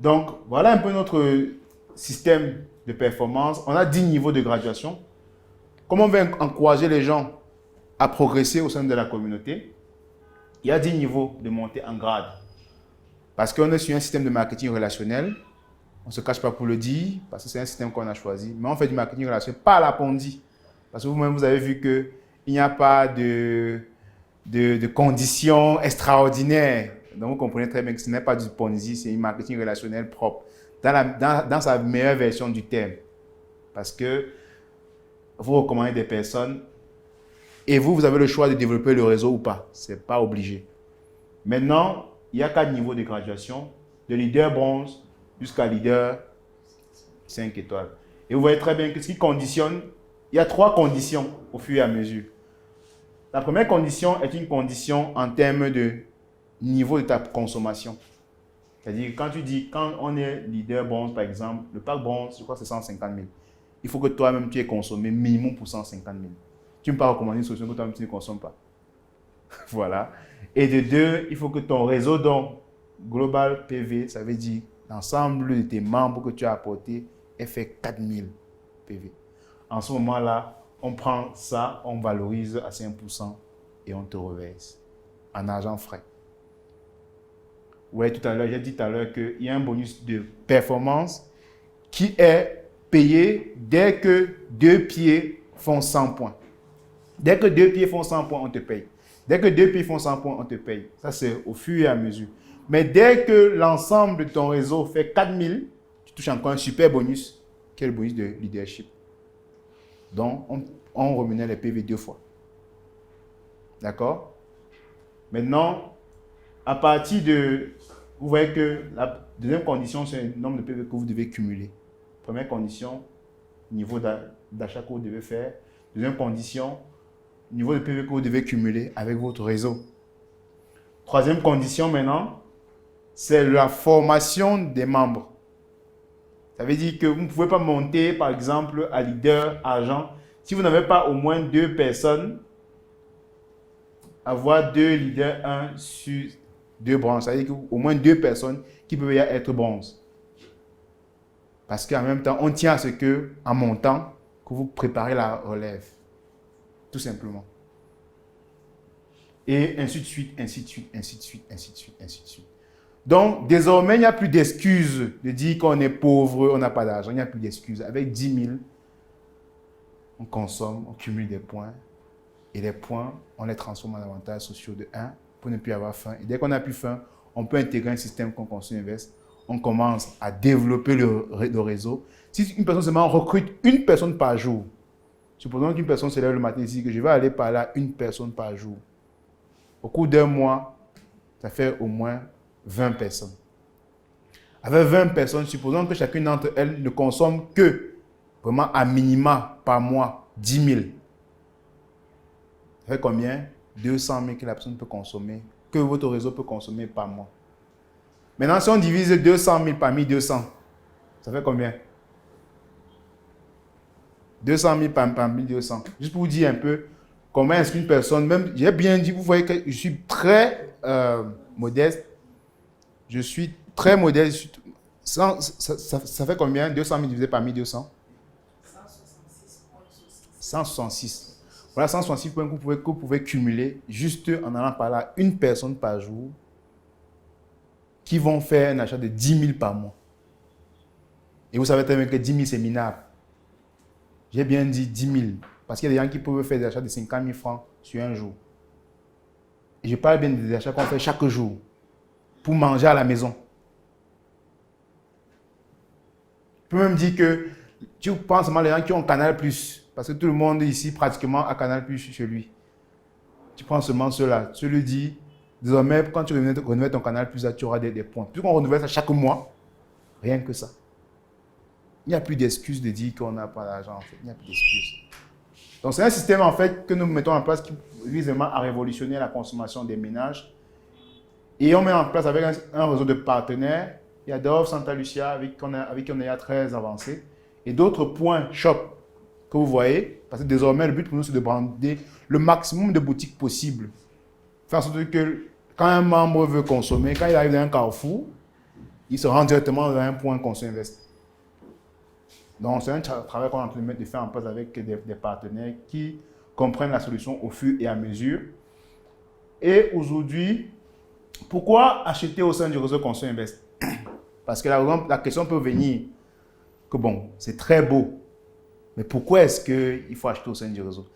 Donc, voilà un peu notre système de performance. On a 10 niveaux de graduation. Comment on va encourager les gens à progresser au sein de la communauté? Il y a 10 niveaux de montée en grade. Parce qu'on est sur un système de marketing relationnel. On ne se cache pas pour le dire, parce que c'est un système qu'on a choisi. Mais on fait du marketing relationnel, pas à la Ponzi. Parce que vous-même, vous avez vu qu'il n'y a pas de conditions extraordinaires. Donc, vous comprenez très bien que ce n'est pas du Ponzi, c'est un marketing relationnel propre. Dans sa meilleure version du terme. Parce que vous recommandez des personnes et vous avez le choix de développer le réseau ou pas. Ce n'est pas obligé. Maintenant, il y a 4 niveaux de graduation, de leader bronze jusqu'à leader 5 étoiles. Et vous voyez très bien que ce qui conditionne, il y a 3 conditions au fur et à mesure. La première condition est une condition en termes de niveau de ta consommation. C'est-à-dire, quand on est leader bronze, par exemple, le pack bronze, je crois que c'est 150 000. Il faut que toi-même, tu aies consommé minimum pour 150 000. Tu ne peux pas recommander une solution que toi-même, tu ne consommes pas. Voilà. Et de 2, il faut que ton réseau, donc, Global PV, ça veut dire l'ensemble de tes membres que tu as apportés, ait fait 4 000 PV. En ce moment-là, on prend ça, on valorise à 5% et on te reverse en argent frais. Vous voyez, tout à l'heure, j'ai dit tout à l'heure qu'il y a un bonus de performance qui est payé dès que 2 pieds font 100 points. Dès que 2 pieds font 100 points, on te paye. Dès que 2 pieds font 100 points, on te paye. Ça, c'est au fur et à mesure. Mais dès que l'ensemble de ton réseau fait 4 000, tu touches encore un super bonus, qui est le bonus de leadership. Donc, on remunère les PV 2 fois. D'accord? Maintenant, à partir de... Vous voyez que la deuxième condition, c'est le nombre de PV que vous devez cumuler. Première condition, niveau d'achat que vous devez faire. Deuxième condition, niveau de PV que vous devez cumuler avec votre réseau. Troisième condition maintenant, c'est la formation des membres. Ça veut dire que vous ne pouvez pas monter, par exemple, à leader argent si vous n'avez pas au moins 2 personnes, avoir 2 leaders 1 sur 2 bronzes. Ça veut dire qu'au moins 2 personnes qui peuvent être bronzes. Parce qu'en même temps, on tient à ce que, en montant, que vous préparez la relève. Tout simplement. Et ainsi de suite, ainsi de suite, ainsi de suite, ainsi de suite, ainsi de suite. Donc, désormais, il n'y a plus d'excuses de dire qu'on est pauvre, on n'a pas d'argent. Il n'y a plus d'excuses. Avec 10 000, on consomme, on cumule des points. Et les points, on les transforme en avantages sociaux de 1 pour ne plus avoir faim. Et dès qu'on n'a plus faim, on peut intégrer un système qu'on consomme invest. On commence à développer le réseau. Si une personne seulement recrute une personne par jour, supposons qu'une personne se lève le matin et dit que je vais aller parler à une personne par jour. Au cours d'un mois, ça fait au moins 20 personnes. Avec 20 personnes, supposons que chacune d'entre elles ne consomme que, vraiment à minima par mois, 10 000. Ça fait combien? 200 000 que la personne peut consommer, que votre réseau peut consommer par mois. Maintenant, si on divise 200 000 par 1200, ça fait combien? 200 000 par 1200. Juste pour vous dire un peu comment est-ce qu'une personne, même, j'ai bien dit, vous voyez que je suis très modeste. Je suis très modeste. Ça fait combien? 200 000 divisé par 1200? 166. Voilà 166 points que vous pouvez cumuler juste en allant parler à une personne par jour qui vont faire un achat de 10 000 par mois. Et vous savez très bien que 10 000 c'est minable. J'ai bien dit 10 000 parce qu'il y a des gens qui peuvent faire des achats de 50 000 francs sur un jour. Et je parle bien des achats qu'on fait chaque jour pour manger à la maison. Je peux même dire que tu penses seulement les gens qui ont Canal+, parce que tout le monde ici pratiquement a Canal+ chez lui. Tu prends seulement ceux-là. Tu lui dis, désormais, quand tu renouvelles ton Canal+, tu auras des points. Puisqu'on renouvelle ça chaque mois, rien que ça. Il n'y a plus d'excuses de dire qu'on n'a pas d'argent, en fait. Il n'y a plus d'excuses. Donc, c'est un système, en fait, que nous mettons en place qui vise vraiment à révolutionner la consommation des ménages. Et on met en place avec un réseau de partenaires. Il y a Dove, Santa Lucia, avec qui on est très avancé. Et d'autres points shop que vous voyez. Parce que désormais, le but pour nous, c'est de brander le maximum de boutiques possibles. Faire en sorte que quand un membre veut consommer, quand il arrive dans un carrefour, il se rend directement vers un point qu'on s'investit. Donc, c'est un travail qu'on est en train de faire en place avec des partenaires qui comprennent la solution au fur et à mesure. Et aujourd'hui, pourquoi acheter au sein du réseau Conso Invest? Parce que la question peut venir que bon, c'est très beau, mais pourquoi est-ce qu'il faut acheter au sein du réseau?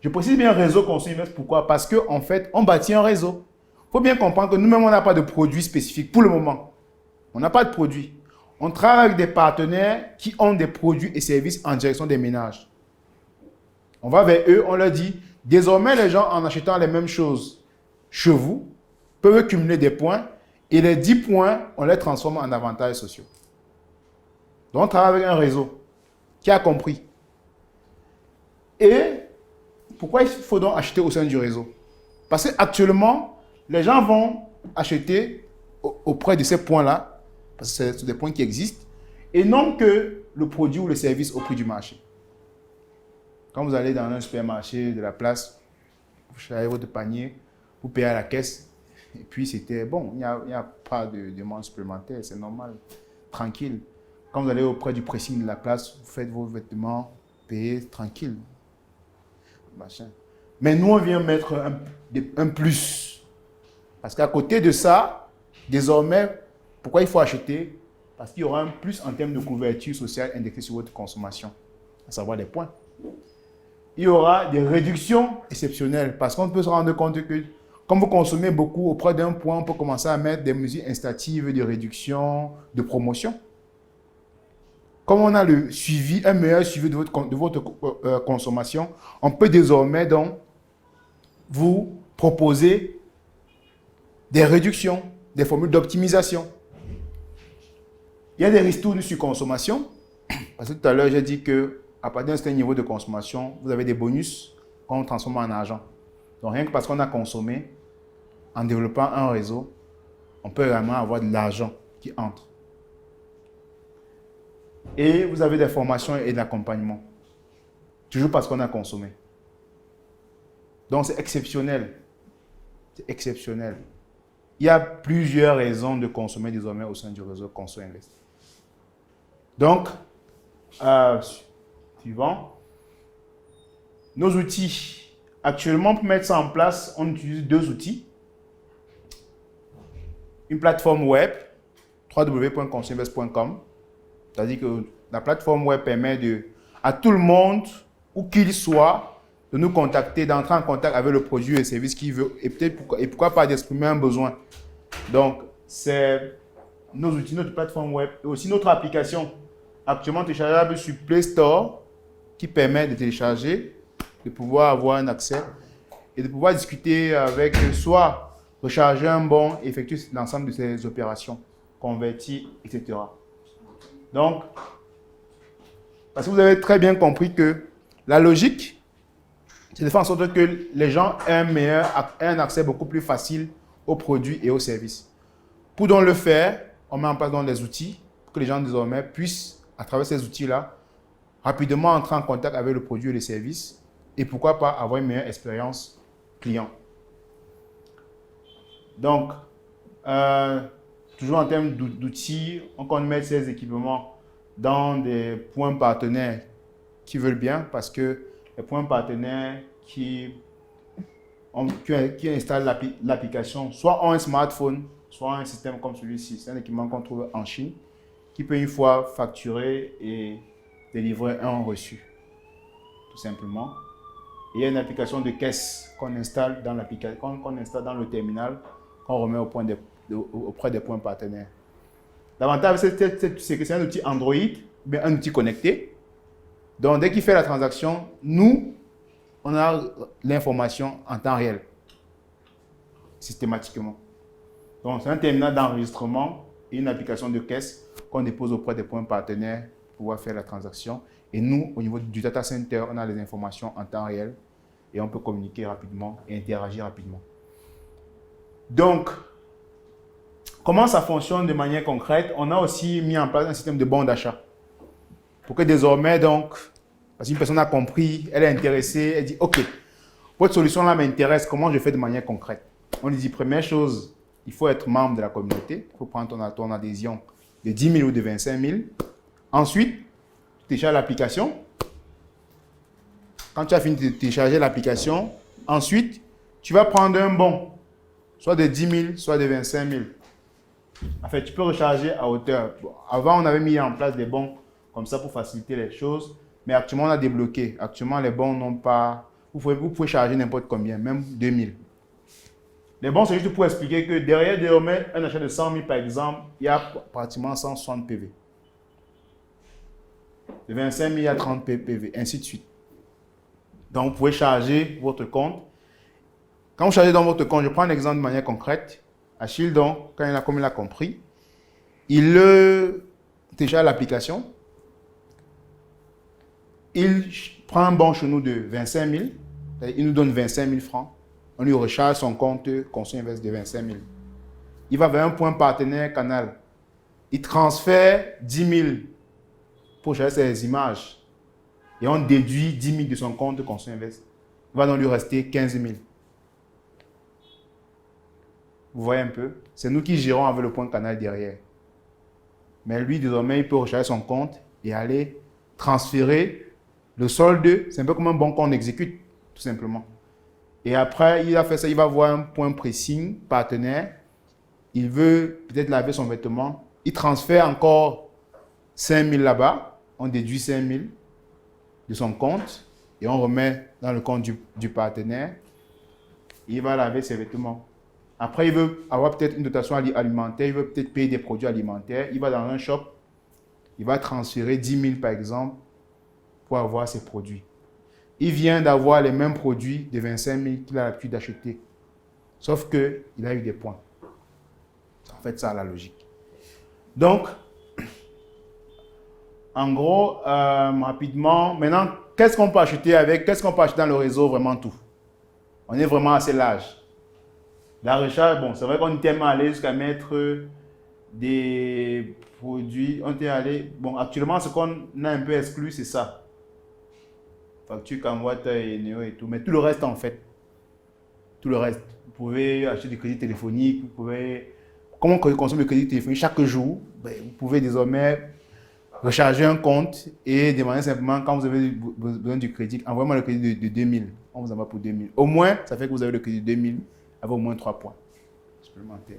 Je précise bien réseau Conso Invest, pourquoi? Parce qu'en fait, on bâtit un réseau. Il faut bien comprendre que nous-mêmes, on n'a pas de produit spécifique pour le moment. On n'a pas de produit. On travaille avec des partenaires qui ont des produits et services en direction des ménages. On va vers eux, on leur dit, désormais, les gens, en achetant les mêmes choses chez vous, peuvent cumuler des points et les 10 points, on les transforme en avantages sociaux. Donc, on travaille avec un réseau qui a compris. Et pourquoi il faut donc acheter au sein du réseau? Parce qu'actuellement, les gens vont acheter auprès de ces points-là, parce que c'est des points qui existent, et non que le produit ou le service au prix du marché. Quand vous allez dans un supermarché de la place, vous chargez votre panier, vous payez à la caisse, et puis c'était bon, il n'y a pas de demande supplémentaire, c'est normal, tranquille. Quand vous allez auprès du pressing de la place, vous faites vos vêtements, payez tranquille. Machin. Mais nous, on vient mettre un plus. Parce qu'à côté de ça, désormais, pourquoi il faut acheter? Parce qu'il y aura un plus en termes de couverture sociale indexée sur votre consommation, à savoir les points. Il y aura des réductions exceptionnelles parce qu'on peut se rendre compte que comme vous consommez beaucoup auprès d'un point, on peut commencer à mettre des mesures incitatives de réduction, de promotion. Comme on a le suivi, un meilleur suivi de votre consommation, on peut désormais donc vous proposer des réductions, des formules d'optimisation. Il y a des ristournes sur consommation, parce que tout à l'heure j'ai dit qu'à partir d'un certain niveau de consommation, vous avez des bonus qu'on transforme en argent. Donc rien que parce qu'on a consommé, en développant un réseau, on peut également avoir de l'argent qui entre. Et vous avez des formations et de l'accompagnement. Toujours parce qu'on a consommé. Donc c'est exceptionnel. C'est exceptionnel. Il y a plusieurs raisons de consommer désormais au sein du réseau Conso Invest. Donc, suivant. Nos outils. Actuellement, pour mettre ça en place, on utilise deux outils. Une plateforme web, www.consoinvest.com. C'est-à-dire que la plateforme web permet à tout le monde, où qu'il soit, de nous contacter, d'entrer en contact avec le produit et le service qu'il veut, et peut-être pourquoi pas d'exprimer un besoin. Donc, c'est nos outils, notre plateforme web, et aussi notre application, actuellement téléchargeable sur Play Store, qui permet de télécharger, de pouvoir avoir un accès et de pouvoir discuter avec, soit recharger un bon, effectuer l'ensemble de ces opérations, convertir, etc. Donc, parce que vous avez très bien compris que la logique, c'est de faire en sorte que les gens aient un accès beaucoup plus facile aux produits et aux services. Pour donc le faire, on met en place donc des outils pour que les gens désormais puissent, à travers ces outils-là, rapidement entrer en contact avec le produit et les services et pourquoi pas avoir une meilleure expérience client. Donc, toujours en termes d'outils, on compte mettre ces équipements dans des points partenaires qui veulent bien parce que les points partenaires qui installent l'application, soit ont un smartphone, soit un système comme celui-ci. C'est un équipement qu'on trouve en Chine qui peut une fois facturer et délivrer un reçu, tout simplement. Et il y a une application de caisse qu'on installe dans le terminal, qu'on remet auprès des points partenaires. L'avantage, c'est que c'est un outil Android, mais un outil connecté. Donc, dès qu'il fait la transaction, nous, on a l'information en temps réel, systématiquement. Donc, c'est un terminal d'enregistrement et une application de caisse qu'on dépose auprès des points partenaires pour pouvoir faire la transaction. Et nous, au niveau du data center, on a les informations en temps réel et on peut communiquer rapidement et interagir rapidement. Donc, comment ça fonctionne de manière concrète? On a aussi mis en place un système de bons d'achat. Pour que désormais, donc, parce qu'une personne a compris, elle est intéressée, elle dit, OK, votre solution là m'intéresse, comment je fais de manière concrète? On lui dit, première chose, il faut être membre de la communauté, il faut prendre ton adhésion de 10 000 ou de 25 000. Ensuite, tu télécharges l'application. Quand tu as fini de télécharger l'application, ensuite, tu vas prendre un bon, soit de 10 000, soit de 25 000. En fait, tu peux recharger à hauteur. Bon, avant, on avait mis en place des bons comme ça pour faciliter les choses, mais actuellement, on a débloqué. Actuellement, les bons n'ont pas... Vous pouvez charger n'importe combien, même 2 000. Les bons, c'est juste pour expliquer que derrière un achat de 100 000, par exemple, il y a pratiquement 160 PV. De 25 000, il y a 30 PV, ainsi de suite. Donc, vous pouvez charger votre compte. Quand vous chargez dans votre compte, je prends un exemple de manière concrète. Achille, donc, comme il a compris, il télécharge l'application. Il prend un bon chez nous de 25 000. Il nous donne 25 000 francs. On lui recharge son compte Conso Invest de 25 000. Il va vers un point partenaire Canal. Il transfère 10 000 pour charger ses images. Et on déduit 10 000 de son compte Conso Invest. Il va donc lui rester 15 000. Vous voyez un peu? C'est nous qui gérons avec le point Canal derrière. Mais lui, désormais, il peut recharger son compte et aller transférer le solde. C'est un peu comme un bon qu'on exécute, tout simplement. Et après, il a fait ça, il va voir un point pressing, partenaire. Il veut peut-être laver son vêtement. Il transfère encore 5 000 là-bas. On déduit 5 000 de son compte et on remet dans le compte du partenaire. Il va laver ses vêtements. Après, il veut avoir peut-être une dotation alimentaire. Il veut peut-être payer des produits alimentaires. Il va dans un shop. Il va transférer 10 000 par exemple pour avoir ses produits. Il vient d'avoir les mêmes produits de 25 000 qu'il a l'habitude d'acheter. Sauf qu'il a eu des points. C'est en fait ça la logique. Donc, en gros, rapidement, maintenant, qu'est-ce qu'on peut acheter dans le réseau? Vraiment tout. On est vraiment assez large. La recharge, bon, c'est vrai qu'on est tellement allé jusqu'à mettre des produits. On est allé, bon, actuellement, ce qu'on a un peu exclu, c'est ça. Facture Camwatt et Neo et tout, mais tout le reste en fait. Tout le reste. Vous pouvez acheter du crédit téléphonique, vous pouvez... Comment on consomme le crédit téléphonique chaque jour? Ben, vous pouvez désormais recharger un compte et demander simplement quand vous avez besoin du crédit, envoyez-moi le crédit de 2000. On vous envoie pour 2000. Au moins, ça fait que vous avez le crédit de 2000 avec au moins 3 points supplémentaires.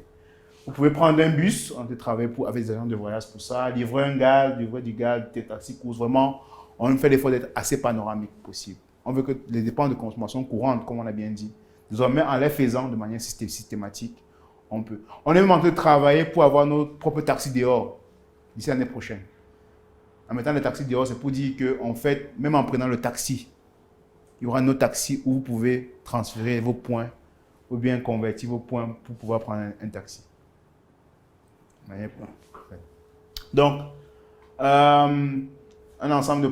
Vous pouvez prendre un bus, on peut travailler avec des agents de voyage pour ça, livrer un gaz, livrer du gaz, des taxis, courses, vraiment. On fait l'effort d'être assez panoramique possible. On veut que les dépenses de consommation courantes, comme on a bien dit, désormais en les faisant de manière systématique, on peut. On est même en train de travailler pour avoir nos propres taxis dehors d'ici l'année prochaine. En mettant les taxis dehors, c'est pour dire qu'en fait, même en prenant le taxi, il y aura nos taxis où vous pouvez transférer vos points ou bien convertir vos points pour pouvoir prendre un taxi. Donc, un ensemble de